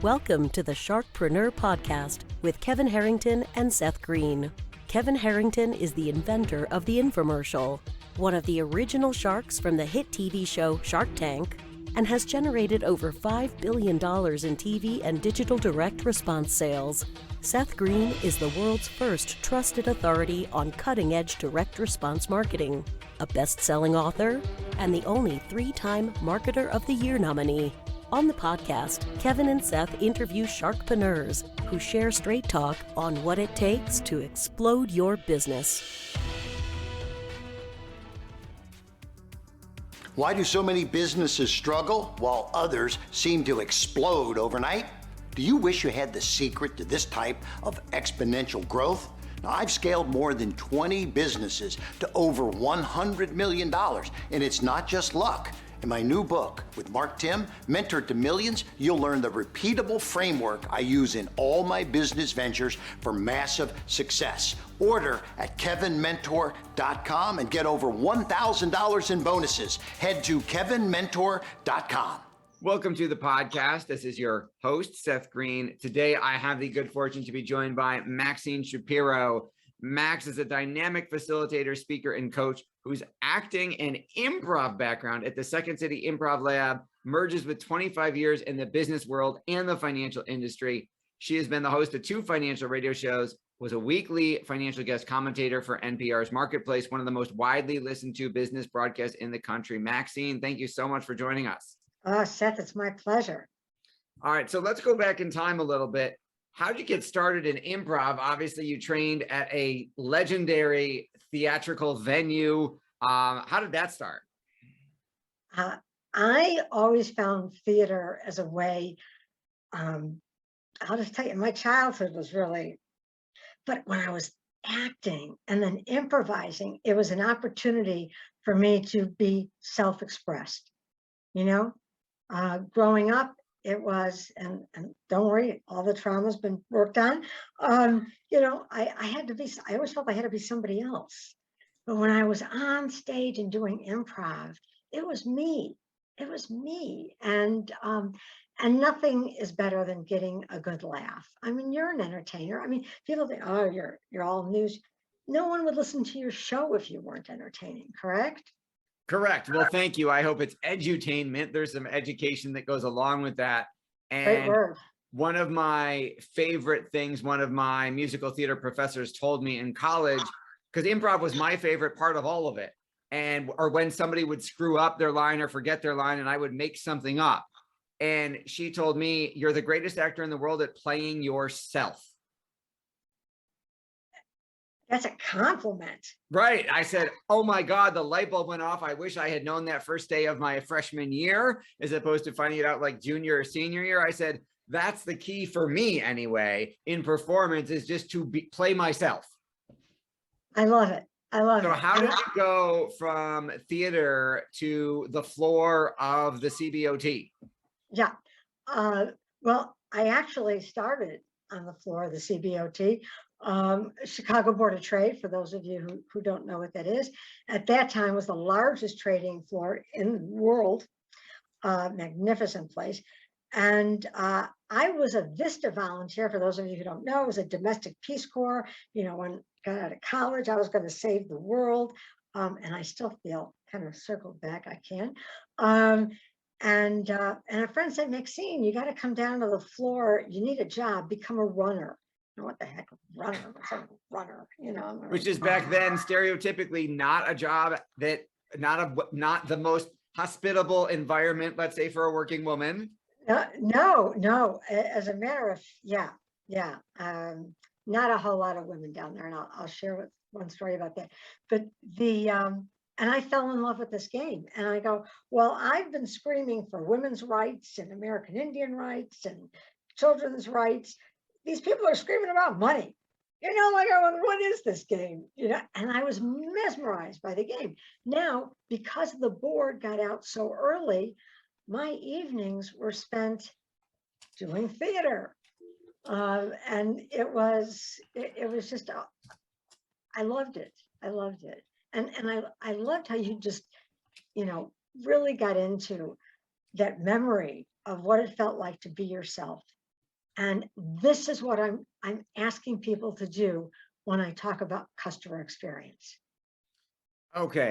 Welcome to the Sharkpreneur podcast with Kevin Harrington and Seth Greene. Kevin Harrington is the inventor of the infomercial, one of the original sharks from the hit TV show Shark Tank, and has generated over $5 billion in TV and digital direct response sales. Seth Greene is the world's first trusted authority on cutting-edge direct response marketing, a best-selling author, and the only 3-time Marketer of the Year nominee. On the podcast, Kevin and Seth interview sharkpreneurs who share straight talk on what it takes to explode your business. Why do so many businesses struggle while others seem to explode overnight? Do you wish you had the secret to this type of exponential growth? Now, I've scaled more than 20 businesses to over $100 million, and it's not just luck. In my new book with Mark Tim, Mentor to Millions, you'll learn the repeatable framework I use in all my business ventures for massive success. Order at kevinmentor.com and get over $1,000 in bonuses. Head to kevinmentor.com. Welcome to the podcast. This is your host, Seth Greene. Today, I have the good fortune to be joined by Maxine Shapiro. Max is a dynamic facilitator, speaker, and coach whose acting and improv background at the Second City Improv Lab merges with 25 years in the business world and the financial industry. She has been the host of 2 financial radio shows, was a weekly financial guest commentator for NPR's Marketplace, one of the most widely listened to business broadcasts in the country. Maxine, thank you so much for joining us. Seth, it's my pleasure. All right, so let's go back in time a little bit. How did you get started in improv? Obviously, you trained at a legendary theatrical venue. How did that start? I always found theater as a way, I'll just tell you, my childhood was really, but when I was acting and then improvising, it was an opportunity for me to be self-expressed. You know, growing up, it was, and don't worry, all the trauma's been worked on. You know, I always felt I had to be somebody else. But when I was on stage and doing improv, it was me. It was me. And nothing is better than getting a good laugh. I mean, you're an entertainer. I mean, people think, oh, you're all news. No one would listen to your show if you weren't entertaining, correct? Correct. Well, thank you. I hope it's edutainment. There's some education that goes along with that. And Great word. One of my favorite things, one of my musical theater professors told me in college, because improv was my favorite part of all of it. Or when somebody would screw up their line or forget their line and I would make something up. And she told me, you're the greatest actor in the world at playing yourself. That's a compliment. Right. I said, oh my God, the light bulb went off. I wish I had known that first day of my freshman year, as opposed to finding it out like junior or senior year. I said, that's the key for me anyway, in performance, is just to play myself. I love it. I love it. So how did you go from theater to the floor of the CBOT? Yeah. Well, I actually started on the floor of the CBOT. Chicago Board of Trade, for those of you who don't know what that is, at that time was the largest trading floor in the world. Magnificent place. And I was a Vista volunteer. For those of you who don't know, it was a domestic Peace Corps. You know, when I got out of college, I was going to save the world. And I still feel kind of circled back. I can. And a friend said, Maxine, you got to come down to the floor. You need a job. Become a runner. What the heck, runner? What's a runner? You know, which is back then stereotypically not a job that not the most hospitable environment, let's say, for a working woman. No. As a matter of not a whole lot of women down there, and I'll share one story about that. But and I fell in love with this game, and I go, well, I've been screaming for women's rights and American Indian rights and children's rights. These people are screaming about money. You know, like, what is this game? You know, and I was mesmerized by the game. Now, because the board got out so early, my evenings were spent doing theater. And it was just, I loved it. I loved it. And I loved how you just, you know, really got into that memory of what it felt like to be yourself And this is what I'm asking people to do when I talk about customer experience. Okay.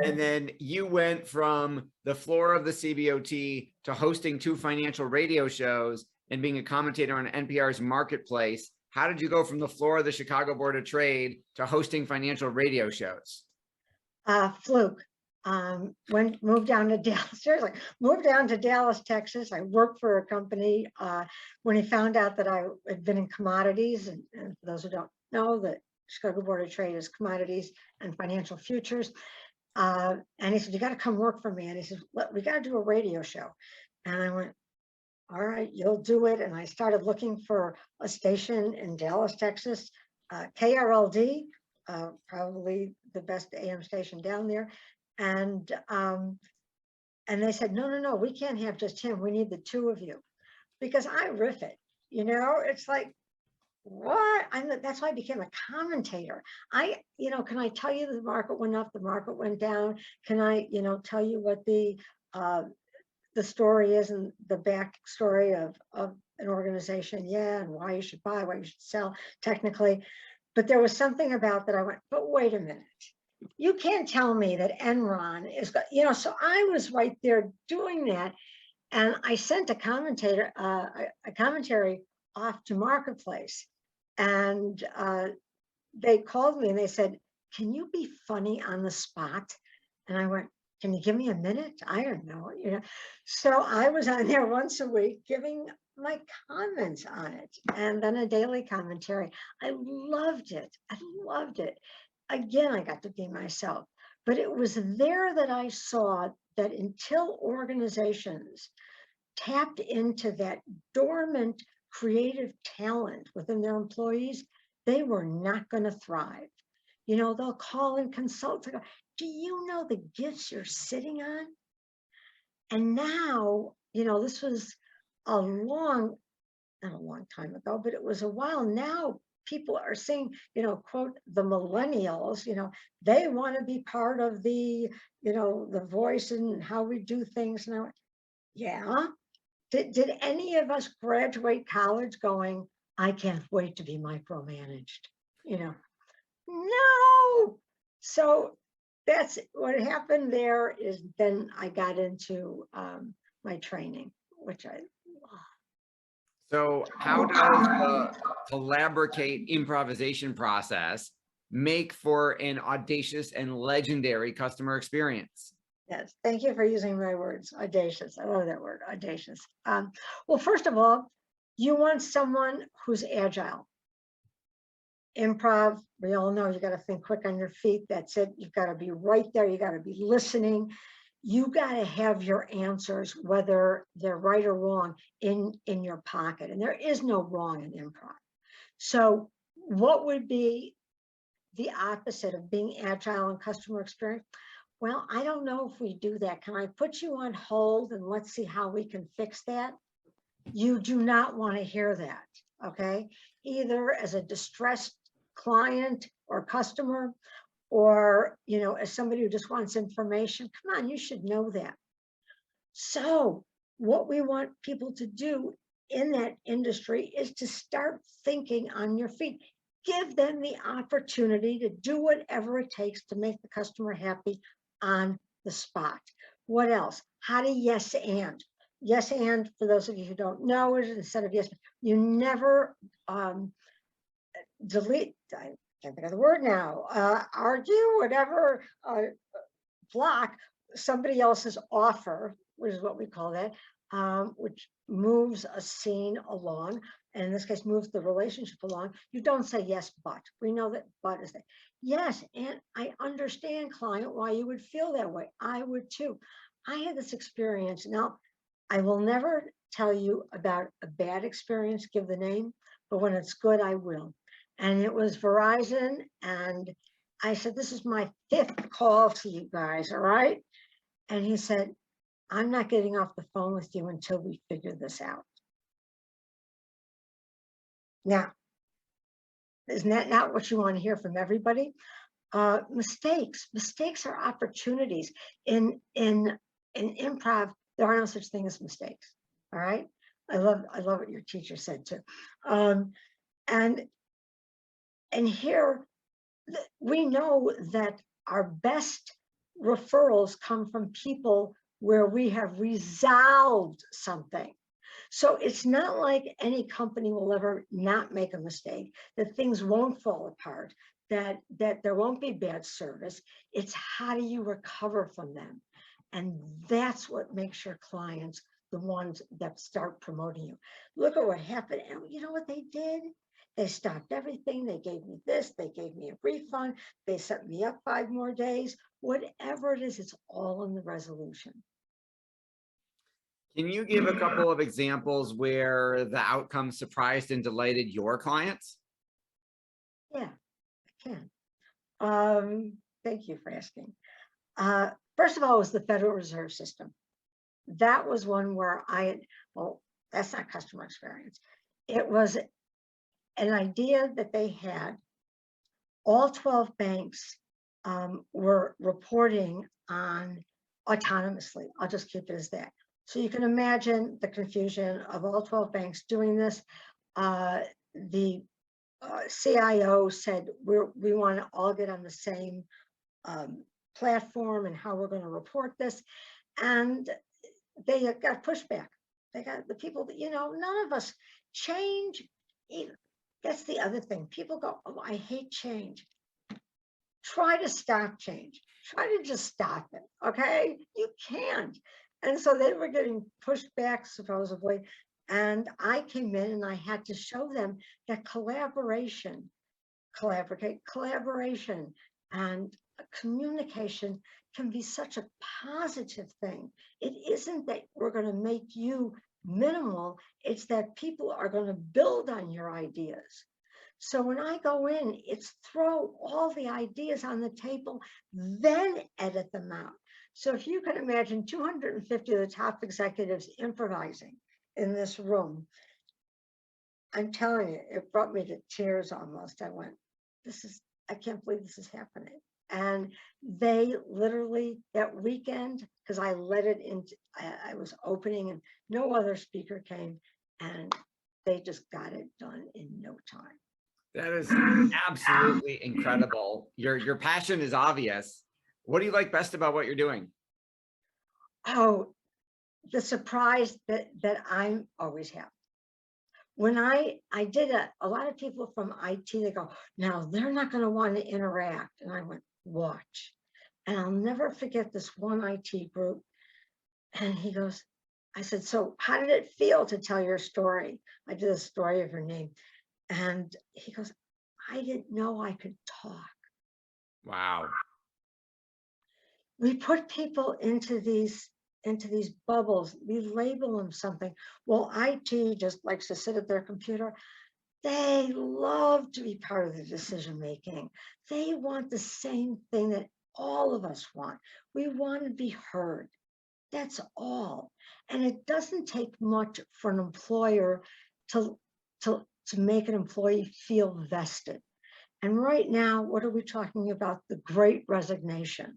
And then you went from the floor of the CBOT to hosting 2 financial radio shows and being a commentator on NPR's Marketplace. How did you go from the floor of the Chicago Board of Trade to hosting financial radio shows? Fluke. Moved down to Dallas, seriously, moved down to Dallas, Texas. I worked for a company when he found out that I had been in commodities. And for those who don't know, the Chicago Board of Trade is commodities and financial futures. And he said, you got to come work for me. And he said, we got to do a radio show. And I went, all right, you'll do it. And I started looking for a station in Dallas, Texas, KRLD, probably the best AM station down there. And they said, no, we can't have just him. We need the 2 of you, because I riff it. It's like, what? That's why I became a commentator. Can I tell you the market went up, the market went down? Can I, tell you what the story is and the backstory of an organization? Yeah, and why you should buy, why you should sell technically. But there was something about that I went, but wait a minute. You can't tell me that Enron is, so I was right there doing that. And I sent a commentary off to Marketplace. And they called me and they said, can you be funny on the spot? And I went, can you give me a minute? I don't know, So I was on there once a week giving my comments on it, and then a daily commentary. I loved it. Again, I got to be myself. But it was there that I saw that until organizations tapped into that dormant creative talent within their employees, they were not going to thrive. They'll call and consult. Do you know the gifts you're sitting on? And now, this was not a long time ago, but it was a while now. People are saying, quote, the millennials, they want to be part of the, the voice and how we do things. And I went, yeah. Did any of us graduate college going, I can't wait to be micromanaged? No. So that's what happened there. Is then I got into my training, which I love. So how does the Collaborcate improvisation process make for an audacious and legendary customer experience? Yes, thank you for using my words, audacious. I love that word, audacious. Well, first of all, you want someone who's agile. Improv, we all know you got to think quick on your feet. That's it. You've got to be right there. You got to be listening. You got to have your answers, whether they're right or wrong, in your pocket. And there is no wrong in improv. So what would be the opposite of being agile and customer experience? Well, I don't know if we do that. Can I put you on hold and let's see how we can fix that? You do not want to hear that, okay? Either as a distressed client or customer, or, as somebody who just wants information. Come on, you should know that. So what we want people to do in that industry is to start thinking on your feet. Give them the opportunity to do whatever it takes to make the customer happy on the spot. What else? How to yes and. Yes and, for those of you who don't know it, instead of yes, you never delete, I can't think of the word now, argue, whatever, block somebody else's offer, which is what we call that, which moves a scene along, and in this case moves the relationship along. You don't say yes, but. We know that but is there. Yes, and I understand, client, why you would feel that way. I would too. I had this experience. Now, I will never tell you about a bad experience, give the name, but when it's good, I will. And it was Verizon, and I said, this is my 5th call to you guys, all right? And he said, I'm not getting off the phone with you until we figure this out. Now, isn't that not what you want to hear from everybody? Mistakes are opportunities. In improv, there are no such thing as mistakes, all right? I love what your teacher said too. And here we know that our best referrals come from people where we have resolved something. So it's not like any company will ever not make a mistake, that things won't fall apart, that there won't be bad service. It's how do you recover from them? And that's what makes your clients the ones that start promoting you. Look at what happened. And you know what they did? They stopped everything. They gave me this. They gave me a refund. They set me up 5 more days. Whatever it is, it's all in the resolution. Can you give a couple of examples where the outcome surprised and delighted your clients? Yeah, I can. Thank you for asking. First of all, it was the Federal Reserve System. That was one where well, that's not customer experience. It was an idea that they had. All 12 banks were reporting on autonomously. I'll just keep it as that. So you can imagine the confusion of all 12 banks doing this. The CIO said, we want to all get on the same platform and how we're going to report this. And they got pushback. They got the people that, none of us change. That's the other thing. People go, oh, I hate change. Try to stop change. Try to just stop it. Okay. You can't. And so they were getting pushed back, supposedly. And I came in and I had to show them that collaboration, Collaborcate, collaboration and communication can be such a positive thing. It isn't that we're going to make you minimal. It's that people are going to build on your ideas. So when I go in, it's throw all the ideas on the table, then edit them out. So if you can imagine 250 of the top executives improvising in this room, I'm telling you, it brought me to tears almost. I went, I can't believe this is happening. And they literally, that weekend, because I let it into, I was opening and no other speaker came, and they just got it done in no time. That is absolutely incredible. Your passion is obvious. What do you like best about what you're doing? Oh, the surprise that I'm always happy. When I did a lot of people from IT, they go, now they're not going to want to interact. And I went, watch. And I'll never forget this one IT group. And he goes, I said, so how did it feel to tell your story? I did a story of her name. And he goes, I didn't know I could talk. Wow. We put people into these bubbles. We label them something. Well, IT just likes to sit at their computer. They love to be part of the decision making. They want the same thing that all of us want. We want to be heard. That's all. And it doesn't take much for an employer to make an employee feel vested. And right now, what are we talking about? The Great Resignation.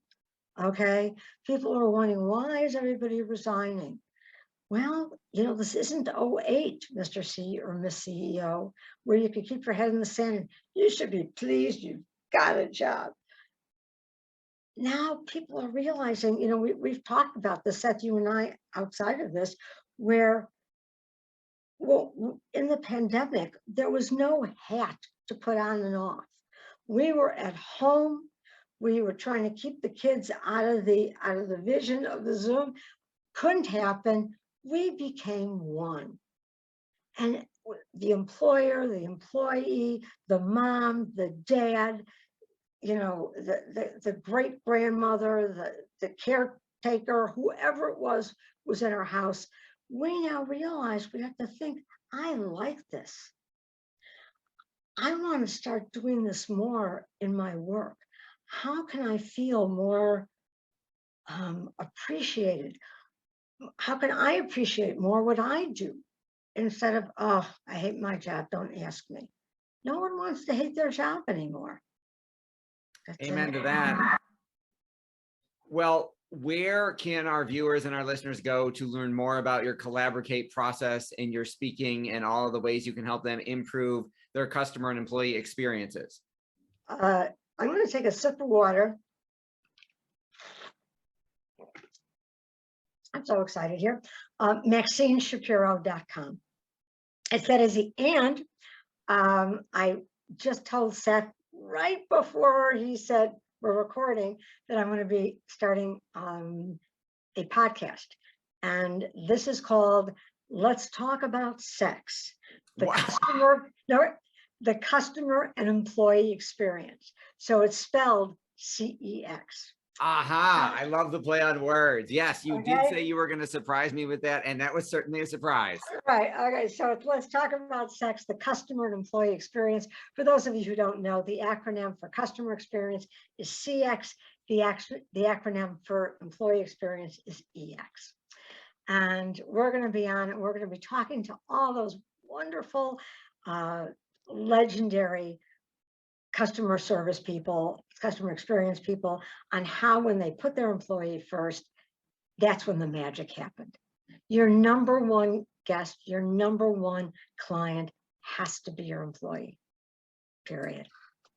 Okay, people are wondering, why is everybody resigning? Well, this isn't 08, Mr. C or Miss CEO, where you can keep your head in the sand and you should be pleased you've got a job. Now people are realizing, we've talked about this, Seth, you and I, outside of this, where, well, in the pandemic, there was no hat to put on and off. We were at home. We were trying to keep the kids out of the vision of the Zoom. Couldn't happen. We became one. And the employer, the employee, the mom, the dad, the great grandmother, the caretaker, whoever it was in our house. We now realize we have to think, I like this. I want to start doing this more in my work. How can I feel more appreciated? How can I appreciate more what I do instead of, oh, I hate my job, don't ask me. No one wants to hate their job anymore. Amen to that. Well, where can our viewers and our listeners go to learn more about your Collaborcate process and your speaking and all of the ways you can help them improve their customer and employee experiences? I'm going to take a sip of water. I'm so excited here. MaxineShapiro.com. It's that easy. And I just told Seth right before he said we're recording that I'm going to be starting a podcast. And this is called Let's Talk About Sex. The customer and employee experience. So it's spelled CEX. Aha, I love the play on words. Yes, you did Okay. say you were going to surprise me with that, and that was certainly a surprise. Right. Okay. So let's talk about sex, the customer and employee experience. For those of you who don't know, the acronym for customer experience is CX. The acronym for employee experience is EX. And we're going to be on it. We're going to be talking to all those wonderful, legendary customer service people, customer experience people, on how when they put their employee first, that's when the magic happened. Your number one guest, your number one client has to be your employee, period.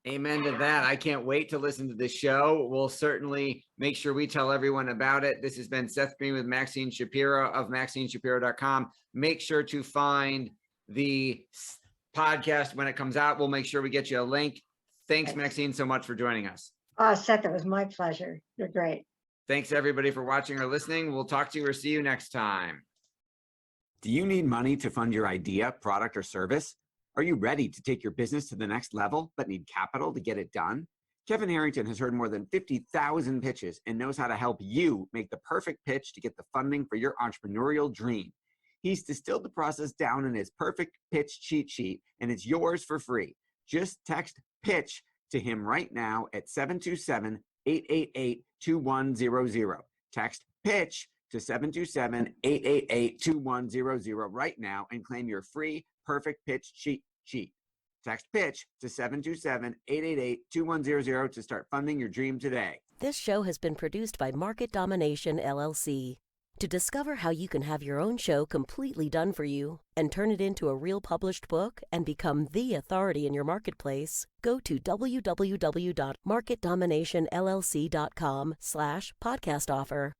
Amen to that. I can't wait to listen to the show. We'll certainly make sure we tell everyone about it. This has been Seth Greene with Maxine Shapiro of MaxineShapiro.com. Make sure to find the podcast when it comes out. We'll make sure we get you a link. Thanks, Maxine, so much for joining us. Seth, it was my pleasure. You're great. Thanks, everybody, for watching or listening. We'll talk to you or see you next time. Do you need money to fund your idea, product, or service? Are you ready to take your business to the next level, but need capital to get it done? Kevin Harrington has heard more than 50,000 pitches and knows how to help you make the perfect pitch to get the funding for your entrepreneurial dream. He's distilled the process down in his perfect pitch cheat sheet, and it's yours for free. Just text PITCH to him right now at 727-888-2100. Text PITCH to 727-888-2100 right now and claim your free perfect pitch cheat sheet. Text PITCH to 727-888-2100 to start funding your dream today. This show has been produced by Market Domination, LLC. To discover how you can have your own show completely done for you and turn it into a real published book and become the authority in your marketplace, go to www.marketdominationllc.com/podcast offer.